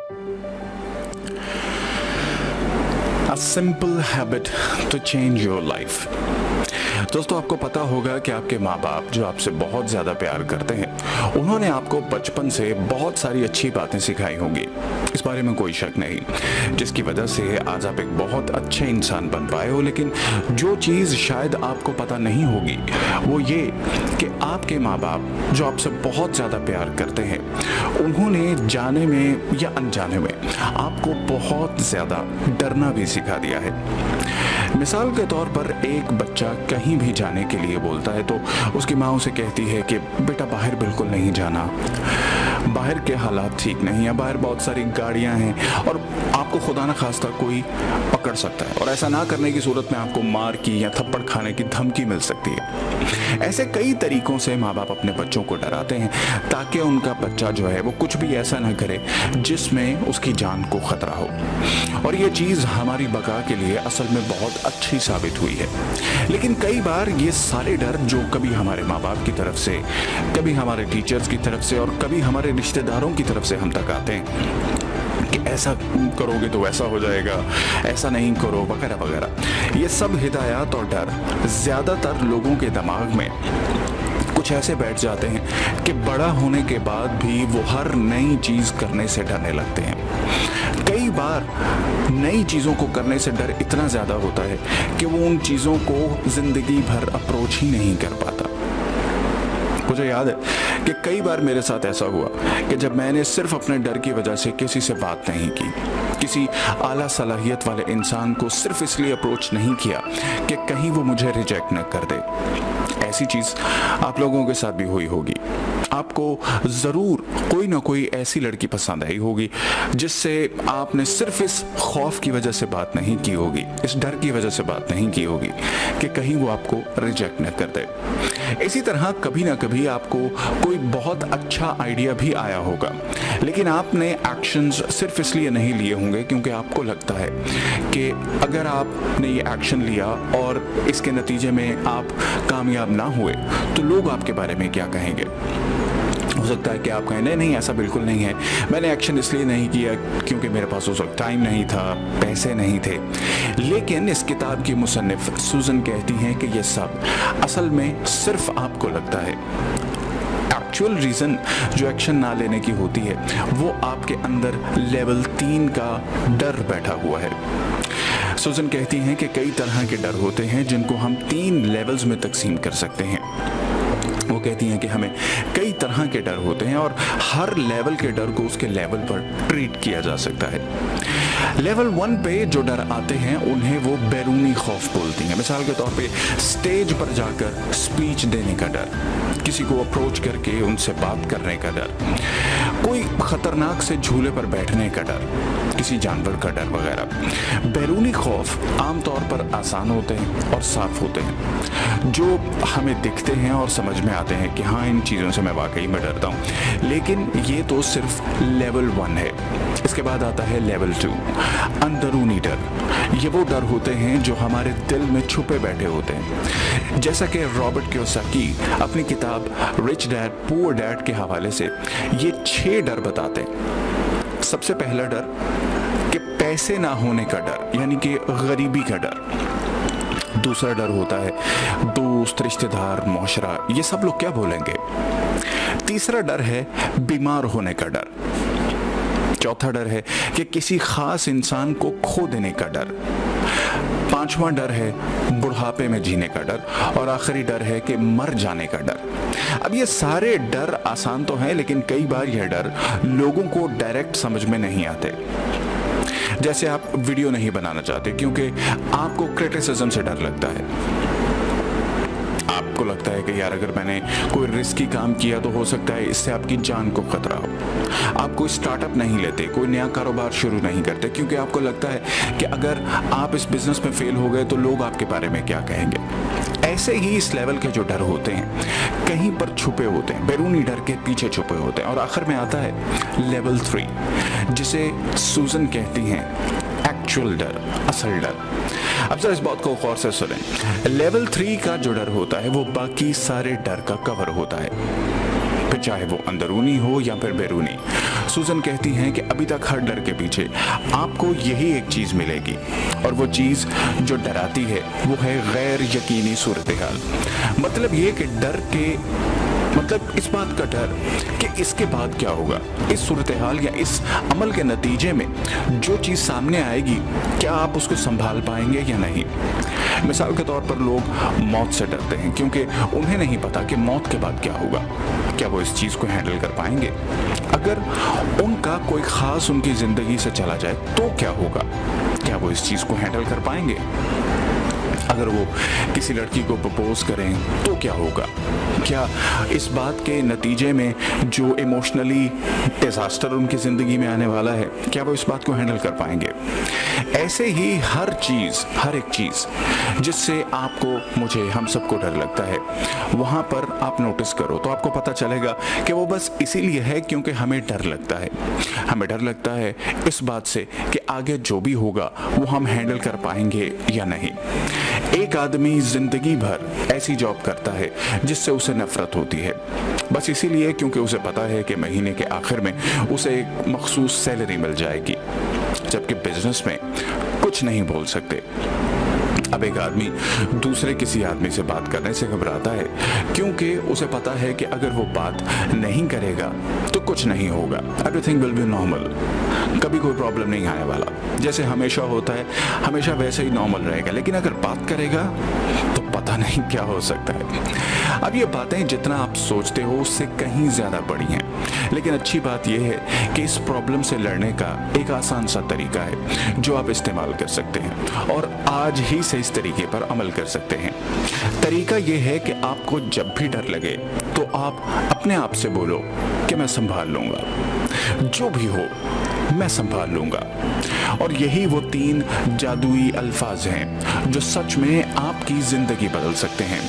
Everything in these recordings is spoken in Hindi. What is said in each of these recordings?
A simple habit to change your life। दोस्तों, आपको पता होगा कि आपके माँ बाप जो आपसे बहुत ज़्यादा प्यार करते हैं, उन्होंने आपको बचपन से बहुत सारी अच्छी बातें सिखाई होंगी, इस बारे में कोई शक नहीं, जिसकी वजह से आज आप एक बहुत अच्छे इंसान बन पाए हो। लेकिन जो चीज़ शायद आपको पता नहीं होगी वो ये कि आपके माँ बाप जो आपसे बहुत ज़्यादा प्यार करते हैं, उन्होंने जाने में या अनजाने में आपको बहुत ज़्यादा डरना भी सिखा दिया है। मिसाल के तौर पर एक बच्चा कहीं भी जाने के लिए बोलता है तो उसकी माँ उसे कहती है कि बेटा बाहर बिल्कुल नहीं जाना, बाहर के हालात ठीक नहीं है, बाहर बहुत सारी गाड़ियां हैं और आपको खुदा न खास्ता कोई पकड़ सकता है और ऐसा ना करने की सूरत में आपको मार की या थप्पड़ खाने की धमकी मिल सकती है। ऐसे कई तरीकों से माँ बाप अपने बच्चों को डराते हैं ताकि उनका बच्चा जो है वो कुछ भी ऐसा ना करे जिसमें उसकी जान को खतरा हो। और ये चीज़ हमारी बका के लिए असल में बहुत अच्छी साबित हुई है। लेकिन कई बार ये सारे डर जो कभी हमारे माँ बाप की तरफ से, कभी हमारे टीचर्स की तरफ से और कभी हमारे रिश्तेदारों की तरफ से हम तक आते हैं कि ऐसा करोगे तो वैसा हो जाएगा, ऐसा नहीं करो वगैरह वगैरह, ये सब हिदायत और डर ज़्यादातर लोगों के दिमाग में कुछ ऐसे बैठ जाते हैं कि बड़ा होने के बाद भी वो हर नई चीज़ करने से डरने लगते हैं। कई बार नई चीज़ों को करने से डर इतना ज़्यादा होता है कि वो उन चीज़ों को ज़िंदगी भर अप्रोच ही नहीं कर पाता। मुझे याद है कि कई बार मेरे साथ ऐसा हुआ कि जब मैंने सिर्फ अपने डर की वजह से किसी से बात नहीं की, किसी आला सलाहियत वाले इंसान को सिर्फ इसलिए अप्रोच नहीं किया कि कहीं वो मुझे रिजेक्ट न कर दे। ऐसी चीज़ आप लोगों के साथ भी हुई होगी। आपको ज़रूर कोई ना कोई ऐसी लड़की पसंद आई होगी जिससे आपने सिर्फ इस खौफ की वजह से बात नहीं की होगी, इस डर की वजह से बात नहीं की होगी कि कहीं वो आपको रिजेक्ट न कर दे। इसी तरह कभी ना कभी आपको कोई बहुत अच्छा आइडिया भी आया होगा, लेकिन आपने एक्शंस सिर्फ इसलिए नहीं लिए होंगे क्योंकि आपको लगता है कि अगर आपने ये एक्शन लिया और इसके नतीजे में आप कामयाब ना हुए तो लोग आपके बारे में क्या कहेंगे। हो सकता है कि आप कहें नहीं नहीं ऐसा बिल्कुल नहीं है, मैंने एक्शन इसलिए नहीं किया क्योंकि मेरे पास उस वक्त टाइम नहीं था, पैसे नहीं थे। लेकिन इस किताब की मुसन्निफ सूजन कहती हैं कि ये सब असल में सिर्फ आपको लगता है। एक्चुअल रीज़न जो एक्शन ना लेने की होती है वो आपके अंदर लेवल 3 का डर बैठा हुआ है। सूजन कहती हैं कि कई तरह के डर होते हैं जिनको हम 3 लेवल्स में तकसीम कर सकते हैं। वो कहती हैं कि हमें कई तरह के डर होते हैं और हर लेवल के डर को उसके लेवल पर ट्रीट किया जा सकता है। लेवल 1 पे जो डर आते हैं उन्हें वो बैरूनी खौफ बोलती हैं। मिसाल के तौर पे स्टेज पर जाकर स्पीच देने का डर, किसी को अप्रोच करके उनसे बात करने का डर, कोई खतरनाक से झूले पर बैठने का डर, किसी जानवर का डर वगैरह। बैरूनी खौफ आमतौर पर आसान होते हैं और साफ होते हैं, जो हमें दिखते हैं और समझ में आते हैं कि हाँ इन चीज़ों से मैं वाकई में डरता हूँ। लेकिन ये तो सिर्फ लेवल 1 है। इसके बाद आता है लेवल 2, अंदरूनी डर। ये वो डर होते हैं जो हमारे दिल में छुपे बैठे होते हैं। जैसा कि रॉबर्ट कियोसाकी अपनी किताब रिच डैड पुअर डैड के हवाले से ये 6 डर बताते हैं। सबसे पहला डर कि पैसे ना होने का डर, यानी कि गरीबी का डर। दूसरा डर होता है दोस्त, रिश्तेदार, मुआशरा, ये सब लोग क्या बोलेंगे। तीसरा डर है बीमार होने का डर। चौथा डर है कि किसी खास इंसान को खो देने का डर। पांचवा डर है बुढ़ापे में जीने का डर और आखिरी डर है कि मर जाने का डर। अब ये सारे डर आसान तो हैं, लेकिन कई बार यह डर लोगों को डायरेक्ट समझ में नहीं आते। जैसे आप वीडियो नहीं बनाना चाहते क्योंकि आपको क्रिटिसिज्म से डर लगता है। आपको लगता है कि यार अगर मैंने कोई रिस्की काम किया तो हो सकता है इससे आपकी जान को खतरा हो। आप कोई स्टार्टअप नहीं लेते, कोई नया कारोबार शुरू नहीं करते क्योंकि आपको लगता है कि अगर आप इस बिजनेस में फेल हो गए तो लोग आपके बारे में क्या कहेंगे। ऐसे ही इस लेवल के जो डर होते हैं कहीं पर छुपे होते हैं, बैरूनी डर के पीछे छुपे होते हैं। और आखिर में आता है लेवल 3, जिसे सूजन कहती हैं एक्चुअल डर, असल डर। अब सर इस बात को गौर से सुनें। लेवल 3 का जो डर होता है वो बाकी सारे डर का कवर होता है। फिर चाहे वो अंदरूनी हो या फिर बैरूनी। सूजन कहती हैं कि अभी तक हर डर के पीछे आपको यही एक चीज मिलेगी, और वो चीज जो डराती है वो है गैर यकीनी सूरत-ए-हाल। मतलब ये कि डर के मतलब इस बात का डर कि इसके बाद क्या होगा, इस सूरत-ए-हाल या इस अमल के नतीजे में जो चीज़ सामने आएगी क्या आप उसको संभाल पाएंगे या नहीं। मिसाल के तौर पर लोग मौत से डरते हैं क्योंकि उन्हें नहीं पता कि मौत के बाद क्या होगा, क्या वो इस चीज़ को हैंडल कर पाएंगे। अगर उनका कोई ख़ास उनकी ज़िंदगी से चला जाए तो क्या होगा, क्या वो इस चीज़ को हैंडल कर पाएंगे। अगर वो किसी लड़की को प्रपोज करें तो क्या होगा, क्या इस बात के नतीजे में जो इमोशनली डिजास्टर उनकी ज़िंदगी में आने वाला है क्या वो इस बात को हैंडल कर पाएंगे। ऐसे ही हर चीज़, हर एक चीज़ जिससे आपको, मुझे, हम सबको डर लगता है, वहाँ पर आप नोटिस करो तो आपको पता चलेगा कि वो बस इसीलिए है क्योंकि हमें डर लगता है। हमें डर लगता है इस बात से कि आगे जो भी होगा वो हम हैंडल कर पाएंगे या नहीं। एक आदमी जिंदगी भर ऐसी जॉब करता है जिससे उसे नफरत होती है, बस इसीलिए क्योंकि उसे पता है कि महीने के आखिर में उसे एक मखसूस सैलरी मिल जाएगी, जबकि बिजनेस में कुछ नहीं बोल सकते। अब एक आदमी दूसरे किसी आदमी से बात करने से घबराता है क्योंकि उसे पता है कि अगर वो बात नहीं करेगा तो कुछ नहीं होगा, एवरीथिंग विल बी नॉर्मल, कभी कोई प्रॉब्लम नहीं आने वाला, जैसे हमेशा होता है हमेशा वैसे ही नॉर्मल रहेगा। लेकिन अगर बात करेगा तो पता नहीं क्या हो सकता है। अब ये बातें जितना आप सोचते हो उससे कहीं ज़्यादा बड़ी हैं, लेकिन अच्छी बात यह है कि इस प्रॉब्लम से लड़ने का एक आसान सा तरीका है जो आप इस्तेमाल कर सकते हैं और आज ही से इस तरीके पर अमल कर सकते हैं। तरीका यह है कि आपको जब भी डर लगे तो आप अपने आप से बोलो कि मैं संभाल लूंगा, जो भी हो मैं संभाल लूंगा। और यही वो 3 जादुई अल्फाज हैं जो सच में आपकी जिंदगी बदल सकते हैं,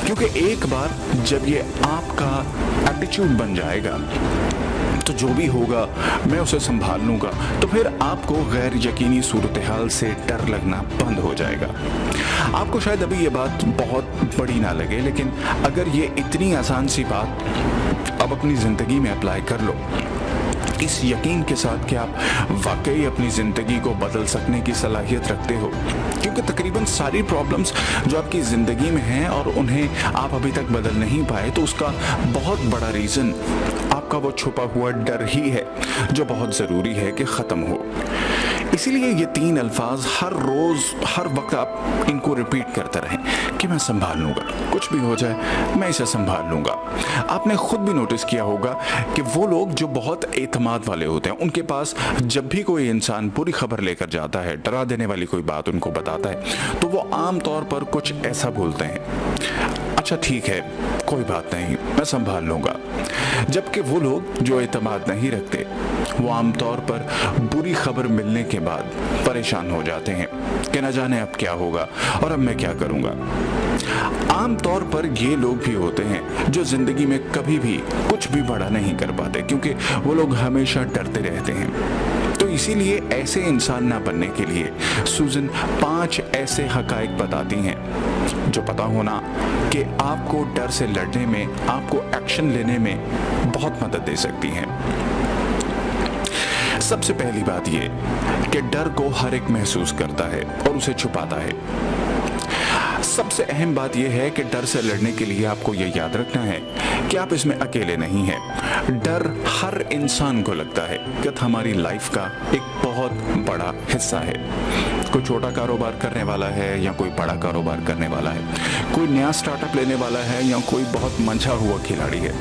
क्योंकि एक बार जब ये आपका एटीट्यूड बन जाएगा तो जो भी होगा मैं उसे संभाल लूंगा, तो फिर आपको गैर यकीनी सूरत-ए-हाल से डर लगना बंद हो जाएगा। आपको शायद अभी ये बात बहुत बड़ी ना लगे, लेकिन अगर ये इतनी आसान सी बात आप अपनी जिंदगी में अप्लाई कर लो, इस यकीन के साथ कि आप वाकई अपनी ज़िंदगी को बदल सकने की सलाहियत रखते हो, क्योंकि तकरीबन सारी प्रॉब्लम्स जो आपकी ज़िंदगी में हैं और उन्हें आप अभी तक बदल नहीं पाए, तो उसका बहुत बड़ा रीज़न आपका वो छुपा हुआ डर ही है जो बहुत ज़रूरी है कि ख़त्म हो। इसीलिए ये 3 अल्फाज हर रोज़ हर वक्त आप इनको रिपीट करते रहें कि मैं संभाल लूँगा, कुछ भी हो जाए मैं इसे संभाल लूँगा। आपने खुद भी नोटिस किया होगा कि वो लोग जो बहुत एतमाद वाले होते हैं, उनके पास जब भी कोई इंसान बुरी खबर लेकर जाता है, डरा देने वाली कोई बात उनको बताता है, तो वो आम तौर पर कुछ ऐसा बोलते हैं, अच्छा ठीक है कोई बात नहीं मैं संभाल लूँगा। जबकि वो लोग जो एतमाद नहीं रखते वो आमतौर पर बुरी खबर मिलने के बाद परेशान हो जाते हैं कि न जाने अब क्या होगा और अब मैं क्या करूँगा। आमतौर पर ये लोग भी होते हैं जो जिंदगी में कभी भी कुछ भी बड़ा नहीं कर पाते, क्योंकि वो लोग हमेशा डरते रहते हैं। तो इसीलिए ऐसे इंसान ना बनने के लिए सूजन 5 ऐसे हकाइक बताती हैं जो पता होना कि आपको डर से लड़ने में, आपको एक्शन लेने में बहुत मदद दे सकती हैं। सबसे पहली बात ये कि डर को हर एक महसूस करता है और उसे छुपाता है। सबसे अहम बात यह है कि डर से लड़ने के लिए आपको यह याद रखना है कि आप इसमें अकेले नहीं हैं। डर हर इंसान को लगता है कि हमारी लाइफ का एक बहुत बड़ा हिस्सा है। कोई छोटा कारोबार करने वाला है या कोई बड़ा कारोबार करने वाला है, कोई नया स्टार्टअप लेने वाला है या कोई बहुत मंझा हुआ खिलाड़ी है,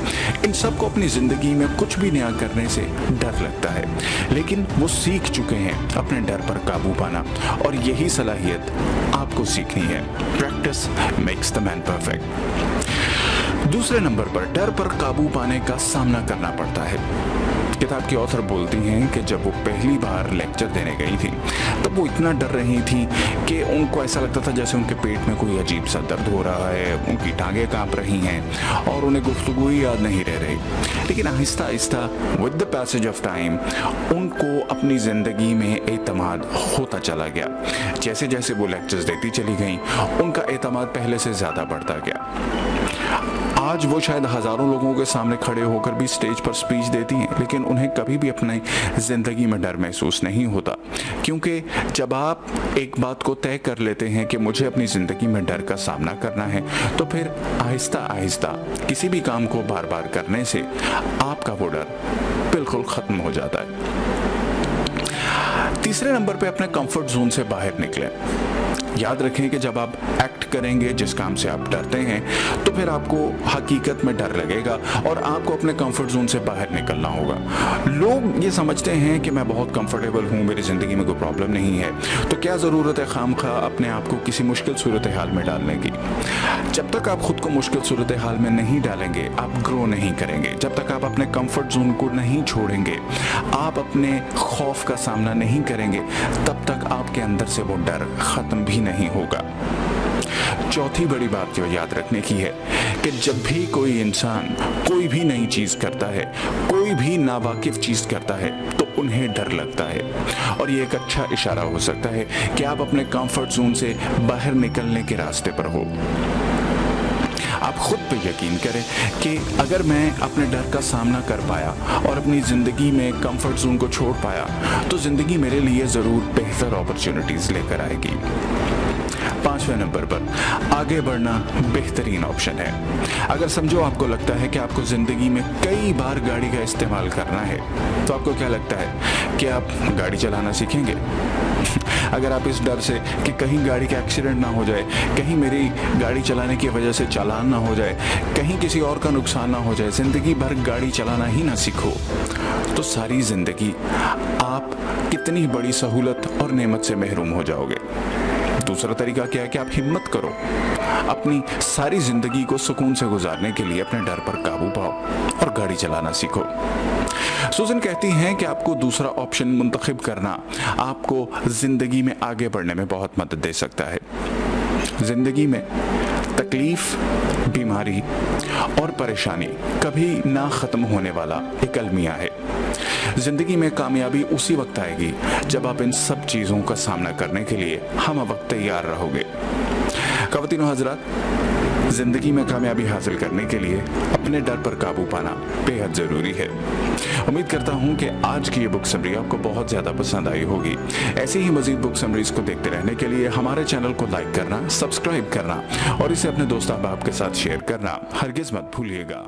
इन सबको अपनी ज़िंदगी में कुछ भी नया करने से डर लगता है, लेकिन वो सीख चुके हैं अपने डर पर काबू पाना, और यही सलाहियत आपको सीखनी है। Practice makes the man perfect. दूसरे नंबर पर डर पर काबू पाने का सामना करना पड़ता है। किताब की ऑथर बोलती हैं कि जब वो पहली बार लेक्चर देने गई थी तब वो इतना डर रही थी कि उनको ऐसा लगता था जैसे उनके पेट में कोई अजीब सा दर्द हो रहा है, उनकी टांगें कांप रही हैं और उन्हें गुफ्तगू ही याद नहीं रह रही। लेकिन Aahista Aahista with the passage of time उनको अपनी ज़िंदगी में एतमाद होता चला गया। जैसे जैसे वो लेक्चर्स देती चली गई उनका एतमाद पहले से ज़्यादा बढ़ता गया। आज वो शायद हजारों लोगों के सामने खड़े होकर भी स्टेज पर स्पीच देती हैं, लेकिन उन्हें कभी भी अपनी जिंदगी में डर महसूस नहीं होता, क्योंकि जब आप एक बात को तय कर लेते हैं कि मुझे अपनी जिंदगी में डर का सामना करना है, तो फिर आहिस्ता आहिस्ता किसी भी काम को बार बार करने से आपका वो डर बिल्कुल खत्म हो जाता है। तीसरे नंबर पे अपने कंफर्ट जोन से बाहर निकलें। याद रखें कि जब आप एक्ट करेंगे जिस काम से आप डरते हैं, तो फिर आपको हकीकत में डर लगेगा और आपको अपने कंफर्ट जोन से बाहर निकलना होगा। लोग ये समझते हैं कि मैं बहुत कंफर्टेबल हूँ, मेरी ज़िंदगी में कोई प्रॉब्लम नहीं है, तो क्या ज़रूरत है खामखा अपने आप को किसी मुश्किल सूरत हाल में डालने की। जब तक आप खुद को मुश्किल सूरत हाल में नहीं डालेंगे, आप ग्रो नहीं करेंगे। जब तक आप अपने कंफर्ट जोन को नहीं छोड़ेंगे, आप अपने खौफ का सामना नहीं करेंगे, तब तक आपके अंदर से वो डर खत्म भी नहीं होगा। चौथी बड़ी बात जो याद रखने की है कि जब भी कोई इंसान कोई भी नई चीज करता है, कोई भी नावाकिफ चीज करता है, तो उन्हें डर लगता है। और ये एक अच्छा इशारा हो सकता है कि आप अपने कंफर्ट जोन से बाहर निकलने के रास्ते पर हो। आप खुद पे यकीन करें कि अगर मैं अपने डर का सामना कर पाया और अपनी ज़िंदगी में कंफर्ट जोन को छोड़ पाया, तो ज़िंदगी मेरे लिए ज़रूर बेहतर अपॉर्चुनिटीज़ लेकर आएगी। पांचवें नंबर पर आगे बढ़ना बेहतरीन ऑप्शन है। अगर समझो आपको लगता है कि आपको ज़िंदगी में कई बार गाड़ी का इस्तेमाल करना है, तो आपको क्या लगता है कि आप गाड़ी चलाना सीखेंगे? अगर आप इस डर से कि कहीं गाड़ी का एक्सीडेंट ना हो जाए, कहीं मेरी गाड़ी चलाने की वजह से चालान ना हो जाए, कहीं किसी और का नुकसान ना हो जाए, ज़िंदगी भर गाड़ी चलाना ही ना सीखो, तो सारी ज़िंदगी आप कितनी बड़ी सहूलत और नेमत से महरूम हो जाओगे। दूसरा तरीका क्या है कि आप हिम्मत करो, अपनी सारी जिंदगी को सुकून से गुजारने के लिए अपने डर पर काबू पाओ और गाड़ी चलाना सीखो। सुजन कहती हैं कि आपको दूसरा ऑप्शन मुंतखब करना आपको जिंदगी में आगे बढ़ने में बहुत मदद दे सकता है। जिंदगी में तकलीफ, बीमारी और परेशानी कभी ना खत्म होने वाला एक अलमिया है। जिंदगी में कामयाबी उसी वक्त आएगी जब आप इन सब चीजों का सामना करने के लिए हम वक्त तैयार रहोगे। ख़वातीन हज़रात, जिंदगी में कामयाबी हासिल करने के लिए अपने डर पर काबू पाना बेहद जरूरी है। उम्मीद करता हूं कि आज की ये बुक समरी आपको बहुत ज्यादा पसंद आई होगी। ऐसी ही मजीद बुक समरीज को देखते रहने के लिए हमारे चैनल को लाइक करना, सब्सक्राइब करना और इसे अपने दोस्त अहबाब के साथ शेयर करना हरगिज मत भूलिएगा।